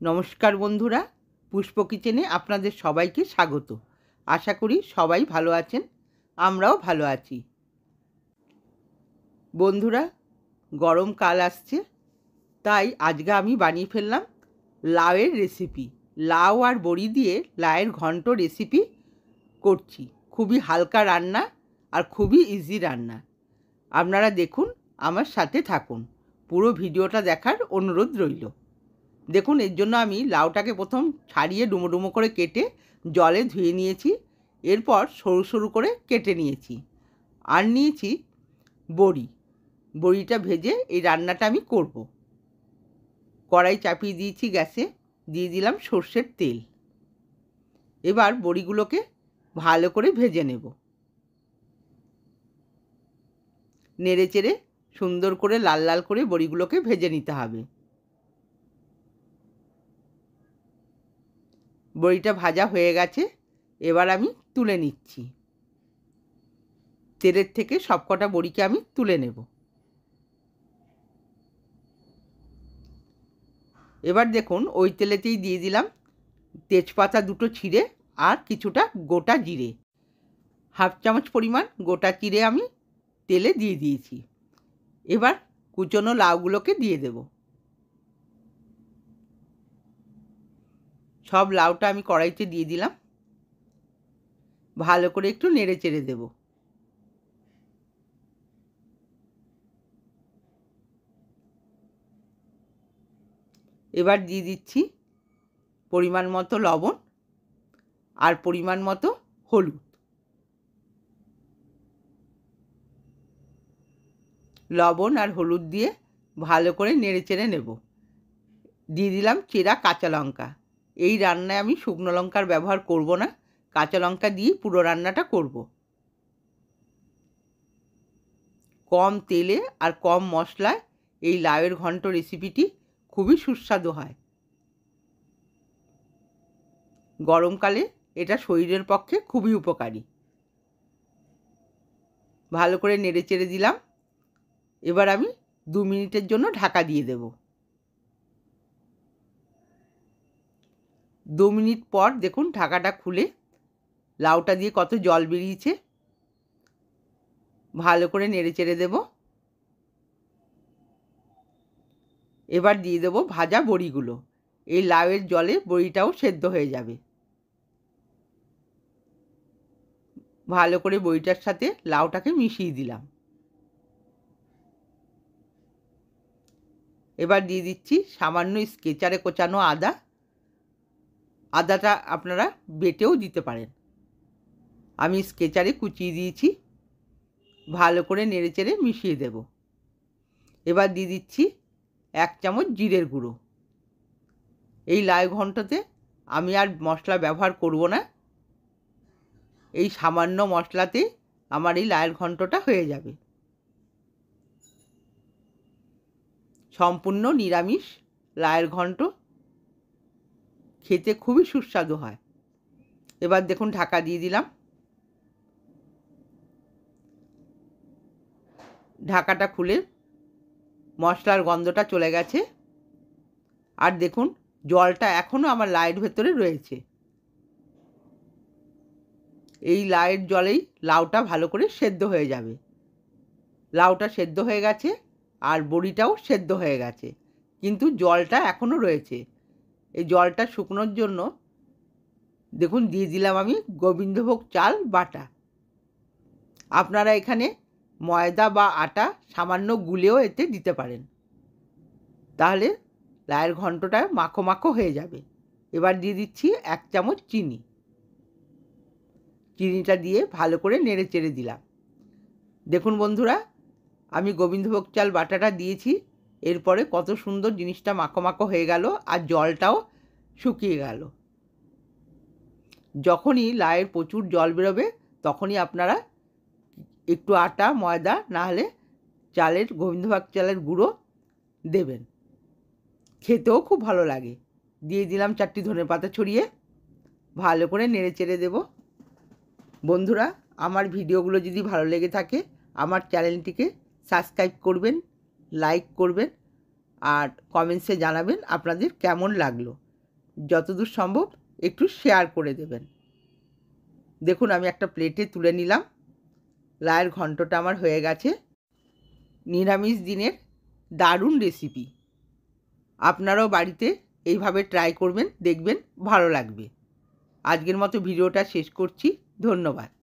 নমস্কার বন্ধুরা, পুষ্প কিচেনে আপনাদের সবাইকে স্বাগত। আশা করি সবাই ভালো আছেন, আমরাও ভালো আছি। বন্ধুরা, গরমকাল আসছে, তাই আজকে আমি বানিয়ে ফেললাম লাউয়ের রেসিপি। লাউ আর বড়ি দিয়ে লাউয়ের ঘন্ট রেসিপি করছি। খুবই হালকা রান্না আর খুবই ইজি রান্না। আপনারা দেখুন, আমার সাথে থাকুন, পুরো ভিডিওটা দেখার অনুরোধ রইল। দেখুন, এর জন্য আমি লাউটাকে প্রথম ছাড়িয়ে ডুমো ডুমো করে কেটে জলে ধুয়ে নিয়েছি। এরপর সরু সরু করে কেটে নিয়েছি। আর নিয়েছি বড়ি। বড়িটা ভেজে এই রান্নাটা আমি করব। কড়াই চাপিয়ে দিয়েছি গ্যাসে, দিয়ে দিলাম সর্ষের তেল। এবার বড়িগুলোকে ভালো করে ভেজে নেব। নেড়ে চেড়ে সুন্দর করে লাল লাল করে বড়িগুলোকে ভেজে নিতে হবে। বড়িটা ভাজা হয়ে গেছে, এবার আমি তুলে নিচ্ছি। তেলের থেকে সবকটা বড়িকে আমি তুলে নেব। এবার দেখুন, ওই তেলেতেই দিয়ে দিলাম তেজপাতা দুটো ছিঁড়ে আর কিছুটা গোটা জিরে। হাফ চামচ পরিমাণ গোটা জিরে আমি তেলে দিয়ে দিয়েছি। এবার কুচনো লাউগুলোকে দিয়ে দেব। সব লাউটা আমি কড়াইতে দিয়ে দিলাম। ভালো করে একটু নেড়ে চেড়ে দেব। এবার দিয়ে দিচ্ছি পরিমাণ মতো লবণ আর পরিমাণ মতো হলুদ। লবণ আর হলুদ দিয়ে ভালো করে নেড়ে চেড়ে নেব। দিয়ে দিলাম চেরা কাঁচা লঙ্কা। এই রান্নায় আমি শুকনো লঙ্কার ব্যবহার করব না, কাঁচা লঙ্কা দিয়ে পুরো রান্নাটা করব। কম তেলে আর কম মশলায় এই লাউয়ের ঘন্ট রেসিপিটি খুবই সুস্বাদু হয়। গরমকালে এটা শরীরের পক্ষে খুবই উপকারী। ভালো করে নেড়ে চেড়ে দিলাম। এবার আমি 2 মিনিটের জন্য ঢাকা দিয়ে দেব। 2 মিনিট পর দেখুন ঢাকাটা খুলে লাউটা দিয়ে কত জল বেরিয়েছে। ভালো করে নেড়ে চেড়ে দেব। এবার দিয়ে দেব ভাজা বড়িগুলো। এই লাউয়ের জলে বড়িটাও সেদ্ধ হয়ে যাবে। ভালো করে বড়িটার সাথে লাউটাকে মিশিয়ে দিলাম। এবার দিয়ে দিচ্ছি সামান্য স্কেচারে কোচানো আদা। আদাটা আপনারা বেটেও দিতে পারেন। আমি স্কেচারে কুচিয়ে দিয়েছি। ভালো করে নেড়ে চেড়ে মিশিয়ে দেব। এবার দিয়ে দিচ্ছি 1 চামচ জিরের গুঁড়ো। এই লাউ ঘন্টতে আমি আর মশলা ব্যবহার করব না। এই সামান্য মশলাতে আমার এই লাউয়ের ঘন্টটা হয়ে যাবে। সম্পূর্ণ নিরামিষ লাউয়ের ঘন্ট, খেতে খুবই সুস্বাদু হয়। এবার দেখুন ঢাকা দিয়ে দিলাম। ঢাকাটা খুলে মশলার গন্ধটা চলে গেছে। আর দেখুন জলটা এখনও আমার লাউয়ের ভেতরে রয়েছে। এই লাউয়ের জলেই লাউটা ভালো করে সেদ্ধ হয়ে যাবে। লাউটা সেদ্ধ হয়ে গেছে আর বড়িটাও সেদ্ধ হয়ে গেছে, কিন্তু জলটা এখনও রয়েছে। এই জলটা শুকনোর জন্য দেখুন দিয়ে দিলাম আমি গোবিন্দভোগ চাল বাটা। আপনারা এখানে ময়দা বা আটা সামান্য গুলেও এতে দিতে পারেন, তাহলে লাউয়ের ঘন্টটা মাখো মাখো হয়ে যাবে। এবার দিয়ে দিচ্ছি 1 চামচ চিনি। চিনিটা দিয়ে ভালো করে নেড়ে চেড়ে দিলাম। দেখুন বন্ধুরা, আমি গোবিন্দভোগ চাল বাটাটা দিয়েছি, এরপরে কত সুন্দর জিনিসটা মাখো মাখো হয়ে গেল আর জলটাও শুকিয়ে গেল। যখনই লাউয়ের প্রচুর জল বেরোবে তখনই আপনারা একটু আটা ময়দা না হলে চালের গোবিন্দভোগ চালের গুঁড়ো দেবেন, খেতেও খুব ভালো লাগে। দিয়ে দিলাম 4টি ধনেপাতা ছড়িয়ে। ভালো করে নেড়ে চেড়ে দেব। বন্ধুরা, আমার ভিডিওগুলো যদি ভালো লেগে থাকে আমার চ্যানেলটিকে সাবস্ক্রাইব করবেন, লাইক করবেন আর কমেন্টসে জানাবেন আপনাদের কেমন লাগলো। যতদূর সম্ভব একটু শেয়ার করে দেবেন। দেখুন আমি একটা প্লেটে তুলে নিলাম। লাউয়ের ঘন্টটা আমার হয়ে গেছে। নিরামিষ দিনের দারুণ রেসিপি। আপনারাও বাড়িতে এইভাবে ট্রাই করবেন, দেখবেন ভালো লাগবে। আজকের মতো ভিডিওটা শেষ করছি। ধন্যবাদ।